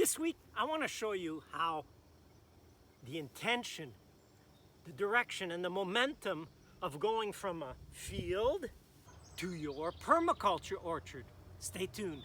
This week, I want to show you how the intention, the direction, and the momentum of going from a field to your permaculture orchard. Stay tuned.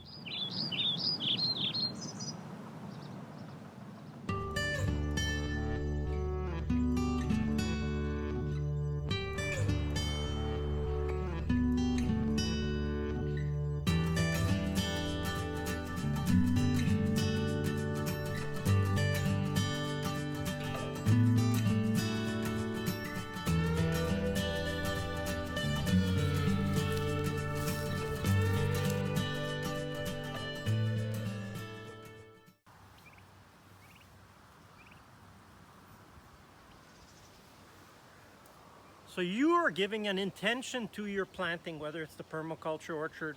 So you are giving an intention to your planting, whether it's the permaculture orchard,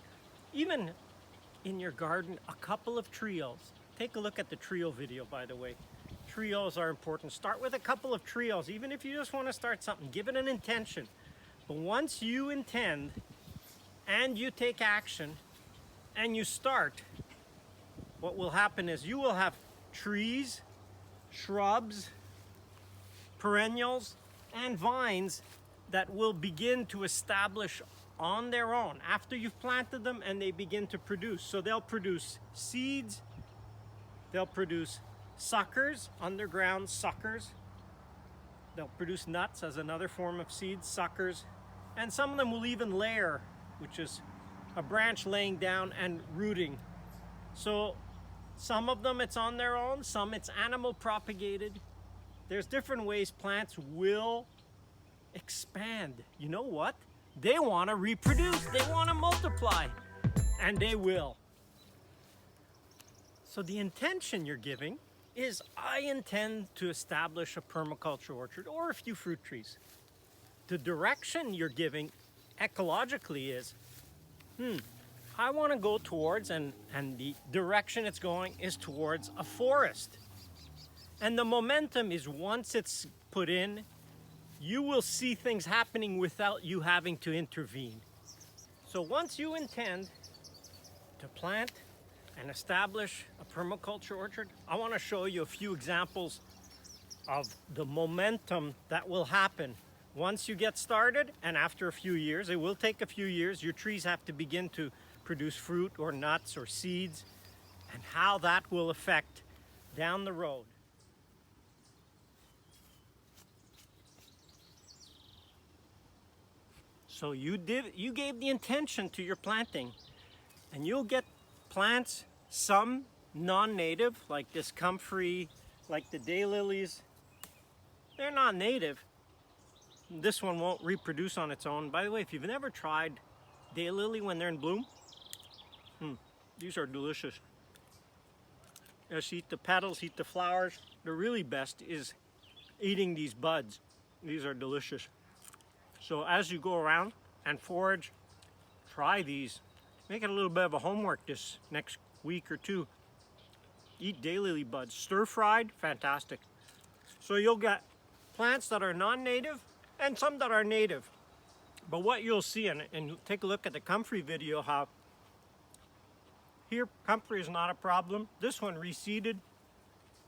even in your garden, a couple of trios. Take a look at the trio video, by the way. Trios are important. Start with a couple of trios, even if you just want to start something, give it an intention. But once you intend and you take action and you start, what will happen is you will have trees, shrubs, perennials, and vines that will begin to establish on their own after you've planted them, and they begin to produce. So they'll produce seeds, they'll produce suckers, underground suckers, they'll produce nuts as another form of seeds, suckers, and some of them will even layer, which is a branch laying down and rooting. So some of them it's on their own, some it's animal propagated. There's different ways plants will expand. You know what? They want to reproduce, they want to multiply, and they will. So the intention you're giving is, I intend to establish a permaculture orchard or a few fruit trees. The direction you're giving ecologically is, I want to go towards, and the direction it's going is towards a forest. And the momentum is, once it's put in, you will see things happening without you having to intervene. So once you intend to plant and establish a permaculture orchard, I want to show you a few examples of the momentum that will happen once you get started, and after a few years. It will take a few years. Your trees have to begin to produce fruit or nuts or seeds, and how that will affect down the road. So you gave the intention to your planting, and you'll get plants, some non-native, like this comfrey, like the daylilies. They're not native. This one won't reproduce on its own. By the way, if you've never tried daylily when they're in bloom, these are delicious. Just eat the petals, eat the flowers. The really best is eating these buds. These are delicious. So as you go around and forage, try these. Make it a little bit of a homework this next week or two. Eat daylily buds. Stir-fried, fantastic. So you'll get plants that are non-native and some that are native. But what you'll see, and take a look at the comfrey video, how here comfrey is not a problem. This one reseeded,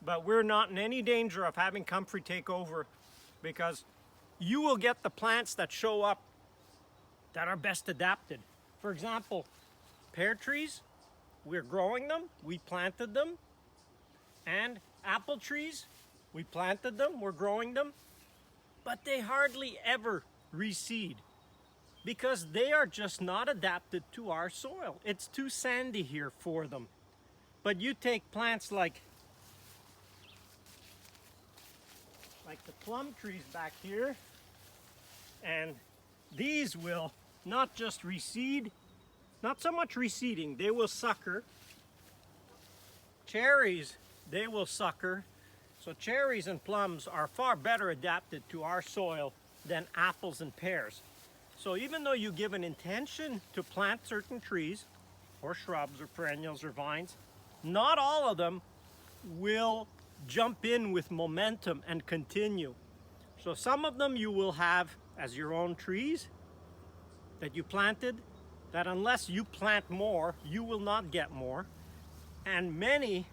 but we're not in any danger of having comfrey take over, because you will get the plants that show up that are best adapted. For example, pear trees, we're growing them, we planted them. And apple trees, we planted them, we're growing them. But they hardly ever reseed, because they are just not adapted to our soil. It's too sandy here for them. But you take plants like the plum trees back here, and these will not just reseed, not so much reseeding, they will sucker. Cherries, they will sucker. So cherries and plums are far better adapted to our soil than apples and pears. So even though you give an intention to plant certain trees or shrubs or perennials or vines, not all of them will jump in with momentum and continue. So some of them you will have as your own trees that you planted, that unless you plant more, you will not get more. And many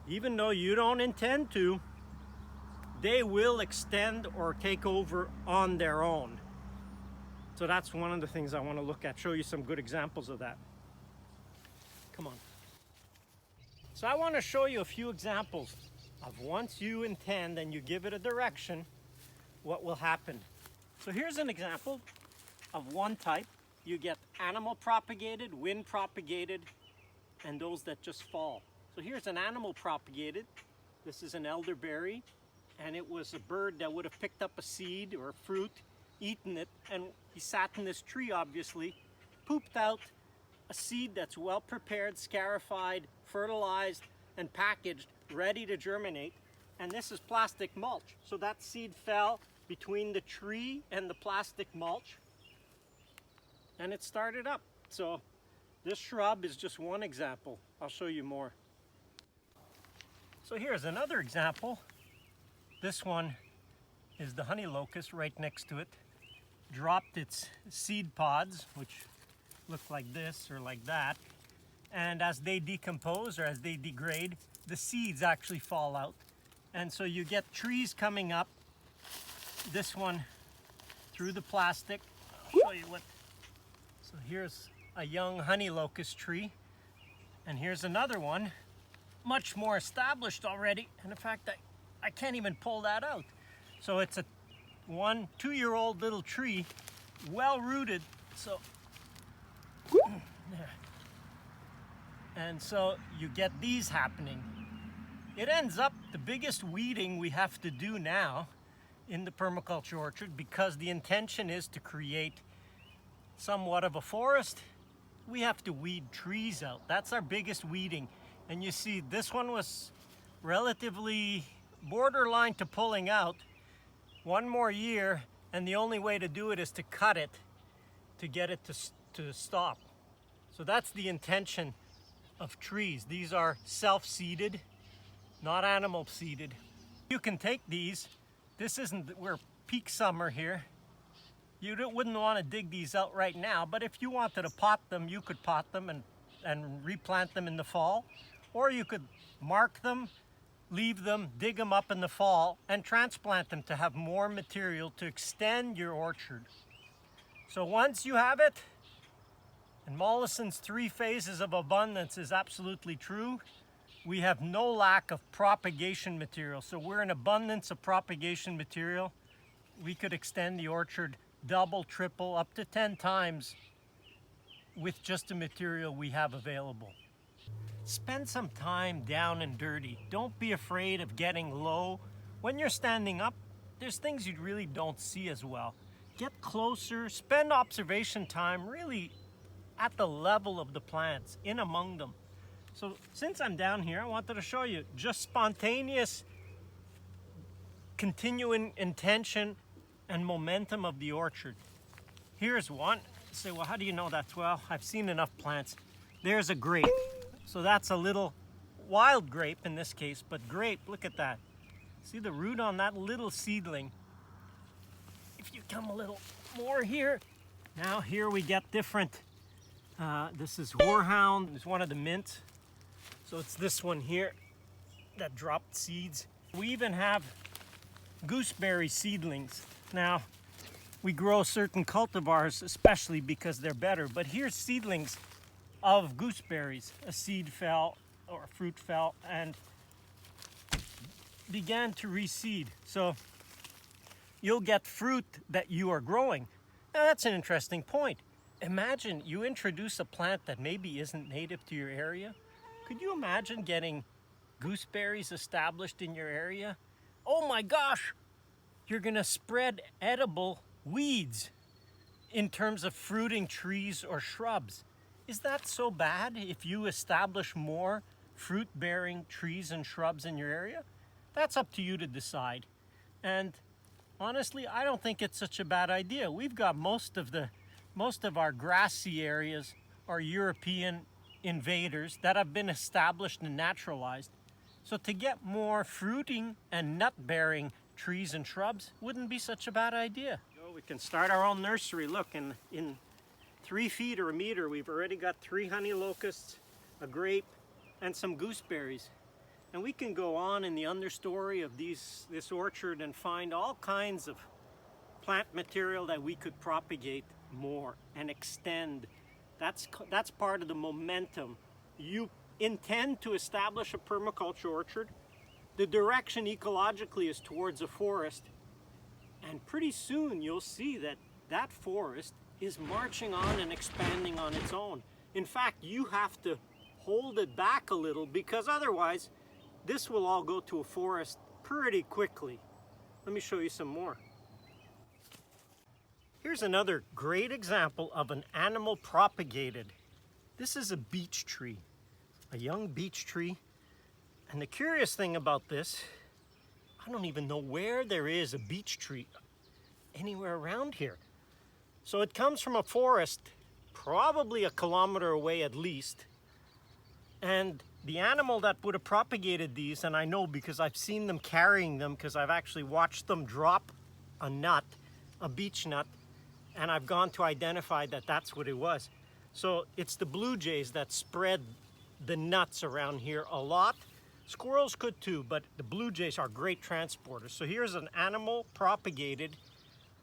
even though you don't intend to, they will extend or take over on their own. So that's one of the things I want to look at, show you some good examples of that. Come on. So I want to show you a few examples of once you intend and you give it a direction, what will happen. So here's an example of one type. You get animal propagated, wind propagated, and those that just fall. So here's an animal propagated. This is an elderberry, and it was a bird that would have picked up a seed or a fruit, eaten it, and he sat in this tree obviously, pooped out a seed that's well prepared, scarified, fertilized, and packaged, ready to germinate. And this is plastic mulch. So that seed fell between the tree and the plastic mulch, and it started up. So this shrub is just one example. I'll show you more. So here's another example. This one is the honey locust right next to it. Dropped its seed pods, which look like this or like that. And as they decompose or as they degrade, the seeds actually fall out. And so you get trees coming up. This one through the plastic. I'll show you what. So here's a young honey locust tree. And here's another one, much more established already. And in fact, I can't even pull that out. So it's a 2-year-old little tree, well rooted. So, and so you get these happening. It ends up the biggest weeding we have to do now in the permaculture orchard, because the intention is to create somewhat of a forest. We have to weed trees out. That's our biggest weeding. And you see this one was relatively borderline to pulling out. One more year, and the only way to do it is to cut it to get it to stop. So that's the intention of trees. These are self-seeded, not animal seeded. You can take these. This isn't, we're peak summer here. You wouldn't want to dig these out right now, but if you wanted to pot them, you could pot them and replant them in the fall. Or you could mark them, leave them, dig them up in the fall, and transplant them to have more material to extend your orchard. So once you have it, and Mollison's 3 phases of abundance is absolutely true, we have no lack of propagation material. So we're in abundance of propagation material. We could extend the orchard double, triple, up to 10 times with just the material we have available. Spend some time down and dirty. Don't be afraid of getting low. When you're standing up, there's things you really don't see as well. Get closer, spend observation time really at the level of the plants, in among them. So since I'm down here, I wanted to show you just spontaneous, continuing intention and momentum of the orchard. Here's one. You say, well, how do you know that? Well, I've seen enough plants. There's a grape. So that's a little wild grape in this case, but grape, look at that. See the root on that little seedling? If you come a little more here, now here we get different. This is horehound, it's one of the mints. So it's this one here that dropped seeds. We even have gooseberry seedlings. Now, we grow certain cultivars especially because they're better, but here's seedlings of gooseberries. A seed fell or a fruit fell and began to reseed. So you'll get fruit that you are growing. Now that's an interesting point. Imagine you introduce a plant that maybe isn't native to your area. Could you imagine getting gooseberries established in your area? Oh my gosh, you're gonna spread edible weeds in terms of fruiting trees or shrubs. Is that so bad if you establish more fruit-bearing trees and shrubs in your area? That's up to you to decide. And honestly, I don't think it's such a bad idea. We've got most of our grassy areas are European invaders that have been established and naturalized. So to get more fruiting and nut-bearing trees and shrubs wouldn't be such a bad idea. We can start our own nursery. Look, in 3 feet or a meter, we've already got 3 honey locusts, a grape, and some gooseberries. And we can go on in the understory of this orchard and find all kinds of plant material that we could propagate more and extend. That's part of the momentum. You intend to establish a permaculture orchard. The direction ecologically is towards a forest. And pretty soon you'll see that that forest is marching on and expanding on its own. In fact, you have to hold it back a little, because otherwise this will all go to a forest pretty quickly. Let me show you some more. Here's another great example of an animal propagated. This is a beech tree, a young beech tree. And the curious thing about this, I don't even know where there is a beech tree anywhere around here. So it comes from a forest, probably a kilometer away at least. And the animal that would have propagated these, and I know because I've seen them carrying them, because I've actually watched them drop a nut, a beech nut, and I've gone to identify that that's what it was. So it's the blue jays that spread the nuts around here a lot. Squirrels could too, but the blue jays are great transporters. So here's an animal propagated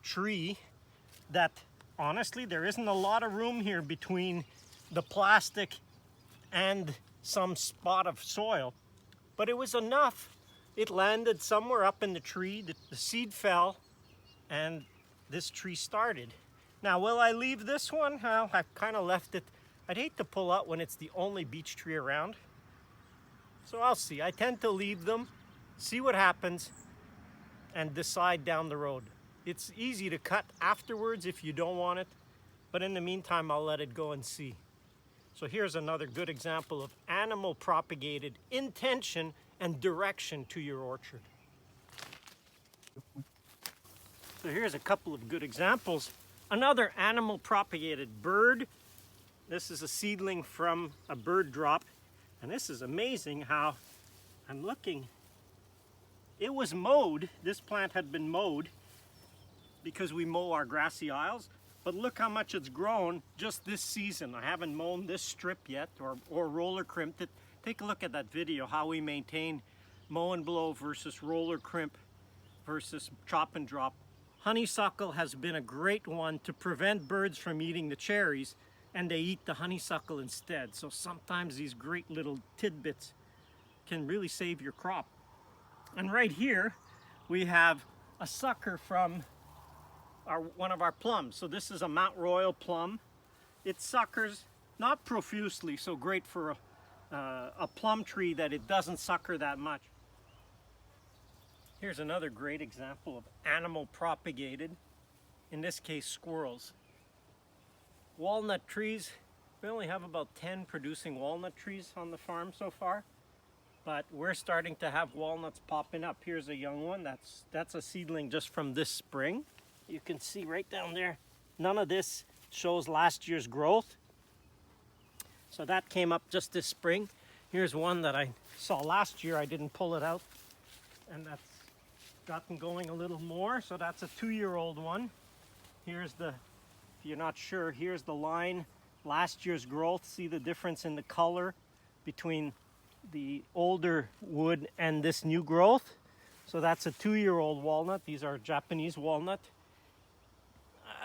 tree that, honestly, there isn't a lot of room here between the plastic and some spot of soil, but it was enough. It landed somewhere up in the tree, the seed fell, and this tree started. Now, will I leave this one? Well, I've kind of left it. I'd hate to pull out when it's the only beech tree around. So I'll see. I tend to leave them, see what happens, and decide down the road. It's easy to cut afterwards if you don't want it, but in the meantime, I'll let it go and see. So here's another good example of animal propagated intention and direction to your orchard. So here's a couple of good examples. Another animal propagated bird. This is a seedling from a bird drop. And this is amazing how I'm looking. It was mowed. This plant had been mowed because we mow our grassy aisles. But look how much it's grown just this season. I haven't mown this strip yet or roller crimped it. Take a look at that video, how we maintain mow and blow versus roller crimp versus chop and drop. Honeysuckle has been a great one to prevent birds from eating the cherries, and they eat the honeysuckle instead. So sometimes these great little tidbits can really save your crop. And right here we have a sucker from one of our plums. So this is a Mount Royal plum. It suckers not profusely, so great for a plum tree that it doesn't sucker that much. Here's another great example of animal propagated, in this case squirrels. Walnut trees, we only have about 10 producing walnut trees on the farm so far, but we're starting to have walnuts popping up. Here's a young one, that's a seedling just from this spring. You can see right down there, none of this shows last year's growth. So that came up just this spring. Here's one that I saw last year, I didn't pull it out, and that's gotten going a little more. So that's a 2-year-old one. Here's the, if you're not sure, here's the line, last year's growth. See the difference in the color between the older wood and this new growth. So that's a 2-year-old walnut. These are Japanese walnut.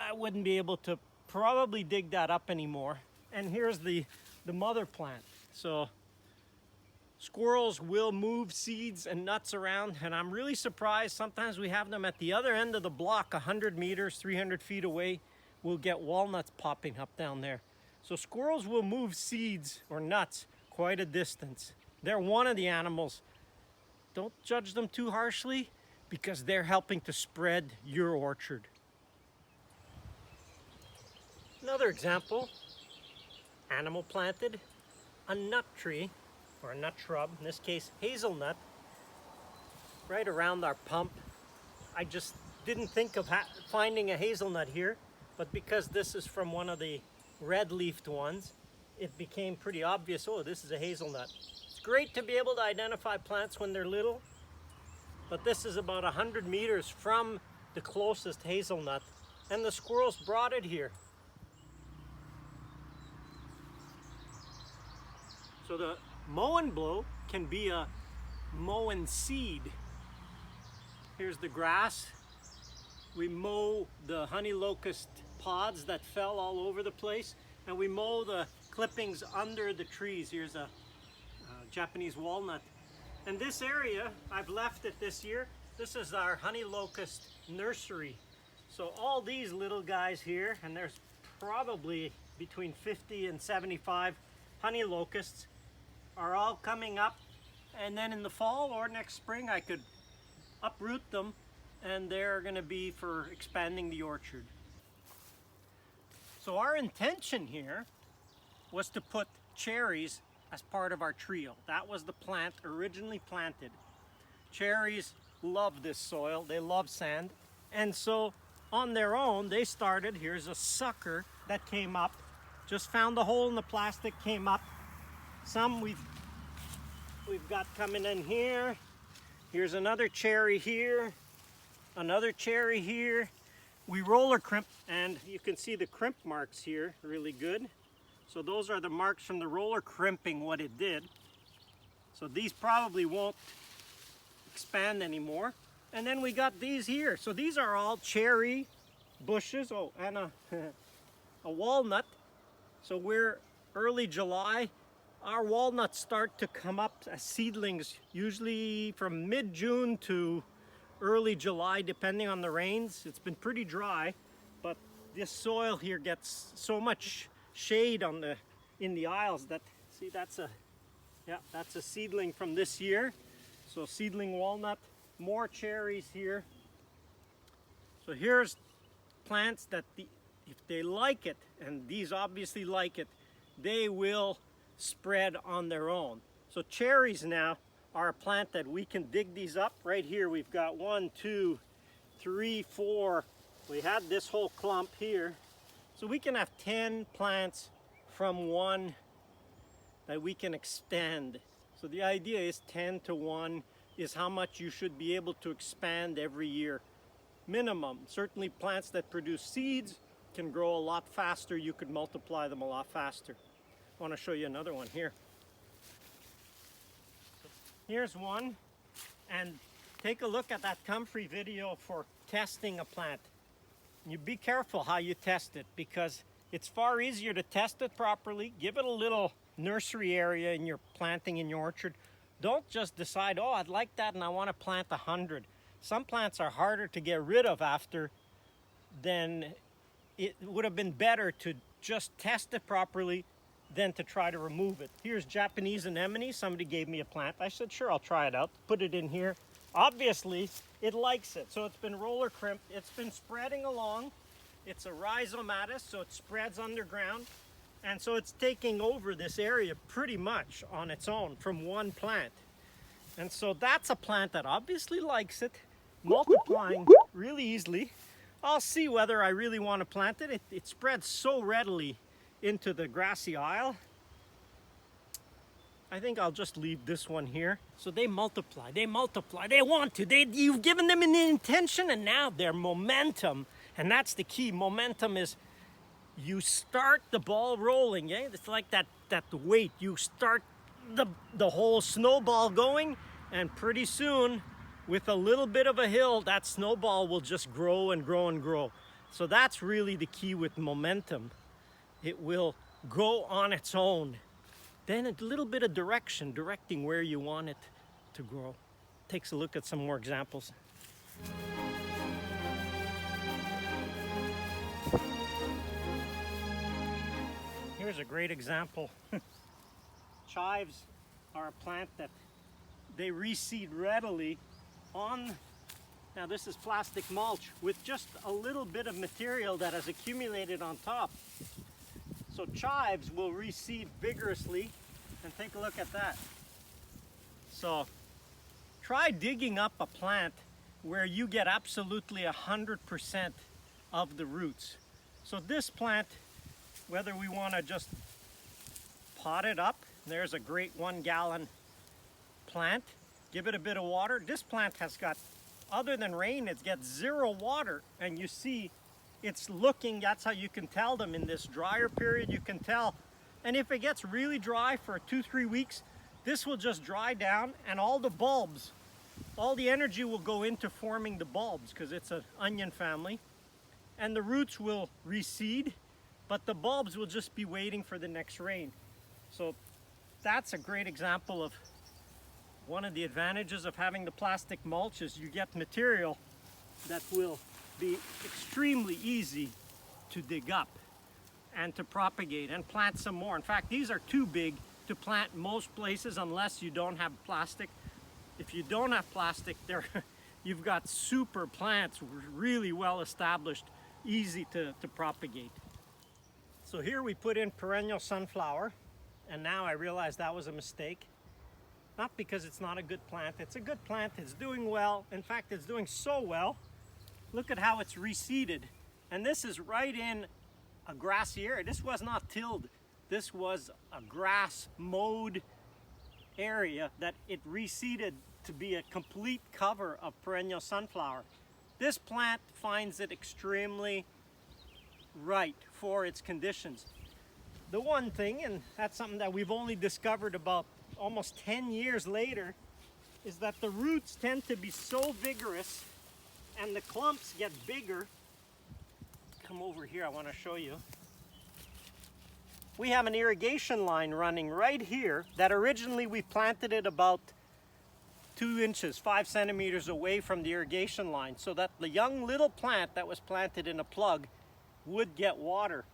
I wouldn't be able to probably dig that up anymore. And here's the mother plant. So squirrels will move seeds and nuts around, and I'm really surprised. Sometimes we have them at the other end of the block, 100 meters, 300 feet away. We'll get walnuts popping up down there. So squirrels will move seeds or nuts quite a distance. They're one of the animals. Don't judge them too harshly, because they're helping to spread your orchard. Another example, animal planted, a nut tree, or a nut shrub, in this case hazelnut, right around our pump. I just didn't think of finding a hazelnut here, but because this is from one of the red-leafed ones, it became pretty obvious, oh, this is a hazelnut. It's great to be able to identify plants when they're little, but this is about 100 meters from the closest hazelnut, and the squirrels brought it here. So the mow and blow can be a mow and seed. Here's the grass. We mow the honey locust pods that fell all over the place, and we mow the clippings under the trees. Here's a Japanese walnut. And this area, I've left it this year. This is our honey locust nursery. So all these little guys here, and there's probably between 50 and 75 honey locusts, are all coming up. And then in the fall or next spring, I could uproot them, and they're going to be for expanding the orchard. So our intention here was to put cherries as part of our trio. That was the plant originally planted. Cherries love this soil, they love sand, and so on their own they started. Here's a sucker that came up, just found the hole in the plastic, came up. Some we've got coming in here. Here's another cherry here, another cherry here. We roller crimp, and you can see the crimp marks here really good. So those are the marks from the roller crimping, what it did. So these probably won't expand anymore. And then we got these here. So these are all cherry bushes. Oh, and a walnut. So we're early July. Our walnuts start to come up as seedlings, usually from mid-June to early July, depending on the rains. It's been pretty dry, but this soil here gets so much shade in the aisles that, see, that's a seedling from this year. So seedling walnut, more cherries here. So here's plants that if they like it, and these obviously like it, they will spread on their own. So cherries now are a plant that we can dig these up. Right here we've got 1, 2, 3, 4. We had this whole clump here. So we can have 10 plants from one that we can extend. So the idea is 10 to 1 is how much you should be able to expand every year. Minimum. Certainly plants that produce seeds can grow a lot faster. You could multiply them a lot faster. I want to show you another one here. Here's one, and take a look at that comfrey video for testing a plant. You be careful how you test it, because it's far easier to test it properly. Give it a little nursery area in your planting in your orchard. Don't just decide, oh, I'd like that and I want to plant 100. Some plants are harder to get rid of after than it would have been better to just test it properly than to try to remove it. Here's Japanese anemone. Somebody gave me a plant. I said, sure, I'll try it out. Put it in here. Obviously, it likes it. So it's been roller crimped. It's been spreading along. It's a rhizomatous, so it spreads underground. And so it's taking over this area pretty much on its own from one plant. And so that's a plant that obviously likes it, multiplying really easily. I'll see whether I really want to plant it. It spreads so readily into the grassy aisle. I think I'll just leave this one here. So they multiply, they want to. You've given them an intention, and now their momentum, and that's the key. Momentum is you start the ball rolling, yeah? It's like that weight. You start the whole snowball going, and pretty soon, with a little bit of a hill, that snowball will just grow and grow and grow. So that's really the key with momentum. It will go on its own. Then a little bit of directing where you want it to grow. Takes a look at some more examples. Here's a great example. Chives are a plant that they reseed readily on. Now this is plastic mulch with just a little bit of material that has accumulated on top. So chives will reseed vigorously, and take a look at that. So try digging up a plant where you get absolutely 100% of the roots. So this plant, whether we want to just pot it up, there's a great 1 gallon plant, give it a bit of water. This plant has got, other than rain, it's got 0 water, and you see it's looking, that's how you can tell them in this drier period, you can tell. And if it gets really dry for 2-3 weeks, this will just dry down, and all the bulbs, all the energy will go into forming the bulbs because it's an onion family, and the roots will reseed, but the bulbs will just be waiting for the next rain. So that's a great example of one of the advantages of having the plastic mulch is you get material that will be extremely easy to dig up and to propagate and plant some more. In fact, these are too big to plant most places unless you don't have plastic. If you don't have plastic, you've got super plants, really well established, easy to propagate. So here we put in perennial sunflower, and now I realize that was a mistake. Not because it's not a good plant. It's a good plant. It's doing well. In fact, it's doing so well. Look at how it's reseeded. And this is right in a grassy area. This was not tilled. This was a grass mowed area that it reseeded to be a complete cover of perennial sunflower. This plant finds it extremely right for its conditions. The one thing, and that's something that we've only discovered about almost 10 years later, is that the roots tend to be so vigorous and the clumps get bigger. Come over here, I want to show you. We have an irrigation line running right here that originally we planted it about 2 inches, 5 centimeters away from the irrigation line so that the young little plant that was planted in a plug would get water.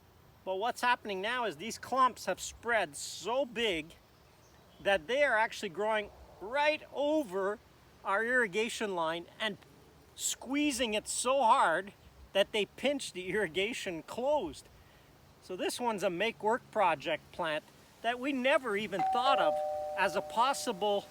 But what's happening now is these clumps have spread so big that they are actually growing right over our irrigation line and squeezing it so hard that they pinch the irrigation closed. So this one's a make work project plant that we never even thought of as a possible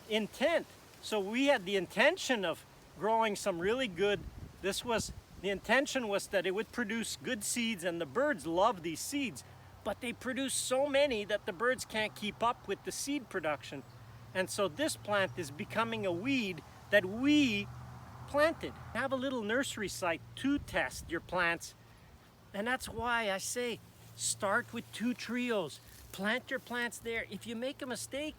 intent. So we had the intention of growing some really good, the intention was that it would produce good seeds, and the birds love these seeds, but they produce so many that the birds can't keep up with the seed production. And so this plant is becoming a weed that we planted. Have a little nursery site to test your plants. And that's why I say start with 2 trios. Plant your plants there. If you make a mistake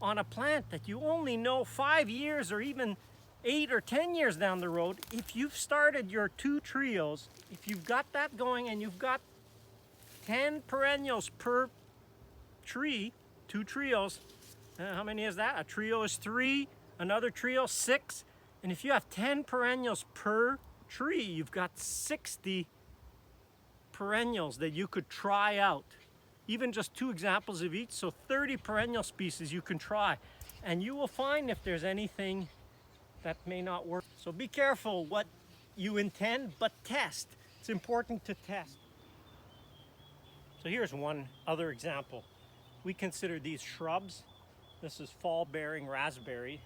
on a plant that you only know 5 years or even 8 or 10 years down the road, if you've started your 2 trios, if you've got that going and you've got 10 perennials per tree, 2 trios, how many is that? A trio is 3, another trio 6, and if you have 10 perennials per tree, you've got 60 perennials that you could try out. Even just 2 examples of each, so 30 perennial species you can try, and you will find if there's anything that may not work. So be careful what you intend, but test. It's important to test. So here's one other example. We consider these shrubs. This is fall-bearing raspberry,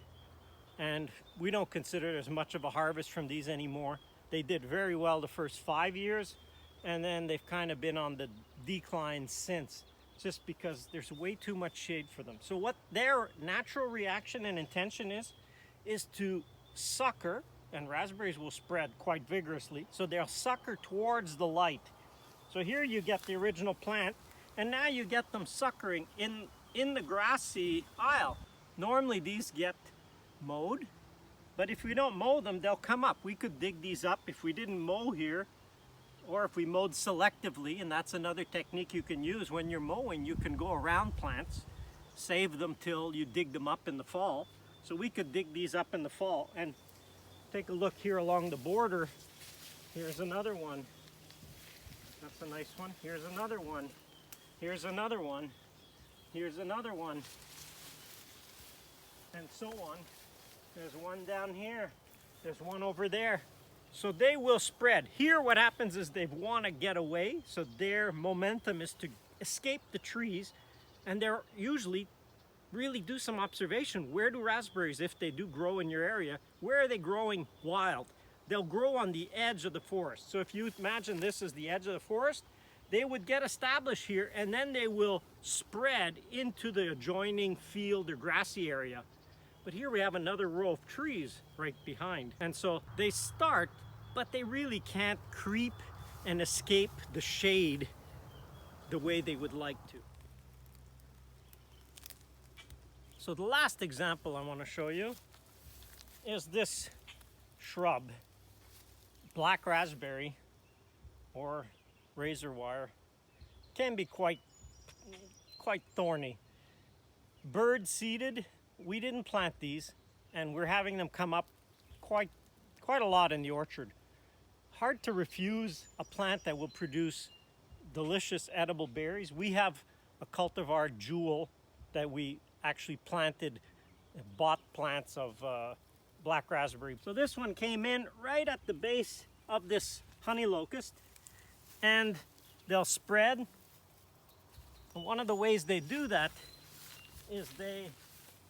and we don't consider there's much of a harvest from these anymore. They did very well the first 5 years, and then they've kind of been on the decline since, just because there's way too much shade for them. So what their natural reaction and intention is to sucker, and raspberries will spread quite vigorously, so they'll sucker towards the light. So here you get the original plant, and now you get them suckering in the grassy aisle. Normally these get mowed, but if we don't mow them, they'll come up. We could dig these up if we didn't mow here, or if we mowed selectively, and that's another technique you can use. When you're mowing, you can go around plants, save them till you dig them up in the fall. So we could dig these up in the fall, and take a look here along the border. Here's another one. That's a nice one. Here's another one. Here's another one. Here's another one. And so on. There's one down here. There's one over there. So they will spread. Here what happens is they want to get away, so their momentum is to escape the trees, and they're usually really do some observation. Where do raspberries, if they do grow in your area, where are they growing wild? They'll grow on the edge of the forest. So if you imagine this is the edge of the forest, they would get established here, and then they will spread into the adjoining field or grassy area. But here we have another row of trees right behind. And so they start, but they really can't creep and escape the shade the way they would like to. So the last example I want to show you is this shrub, black raspberry or razor wire. Can be quite thorny. Bird seeded. We didn't plant these, and we're having them come up quite a lot in the orchard. Hard to refuse a plant that will produce delicious edible berries. We have a cultivar Jewel that we actually planted, bought plants of black raspberry. So this one came in right at the base of this honey locust, and they'll spread. And one of the ways they do that is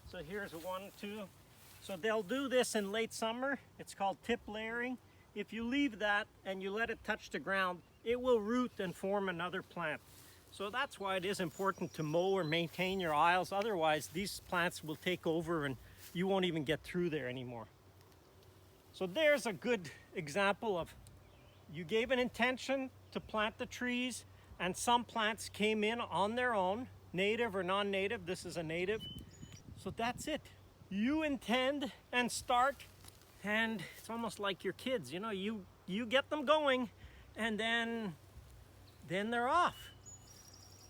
so here's 1, 2. So they'll do this in late summer. It's called tip layering. If you leave that and you let it touch the ground, it will root and form another plant. So that's why it is important to mow or maintain your aisles. Otherwise, these plants will take over and you won't even get through there anymore. So there's a good example of you gave an intention to plant the trees, and some plants came in on their own, native or non-native. This is a native. So that's it. You intend and start, and it's almost like your kids, you know, you get them going, and then they're off.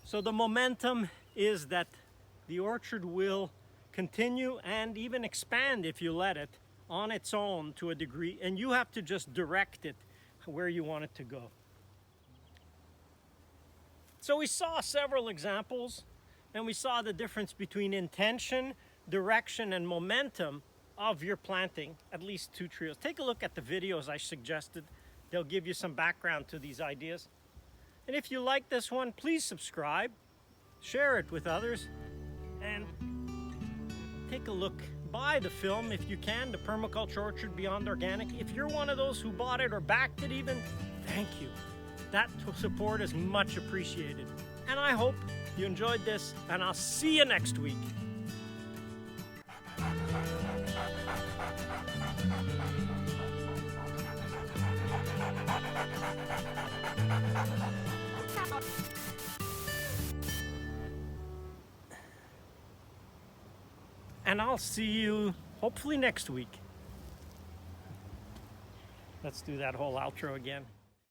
So the momentum is that the orchard will continue and even expand if you let it on its own to a degree, and you have to just direct it where you want it to go. So we saw several examples, and we saw the difference between intention, direction, and momentum of your planting, at least 2 trios. Take a look at the videos I suggested. They'll give you some background to these ideas. And if you like this one, please subscribe, share it with others, and take a look. Buy the film if you can, the Permaculture Orchard Beyond Organic. If you're one of those who bought it or backed it even, thank you. That support is much appreciated. And I hope you enjoyed this, and I'll see you next week. And I'll see you hopefully next week. Let's do that whole outro again.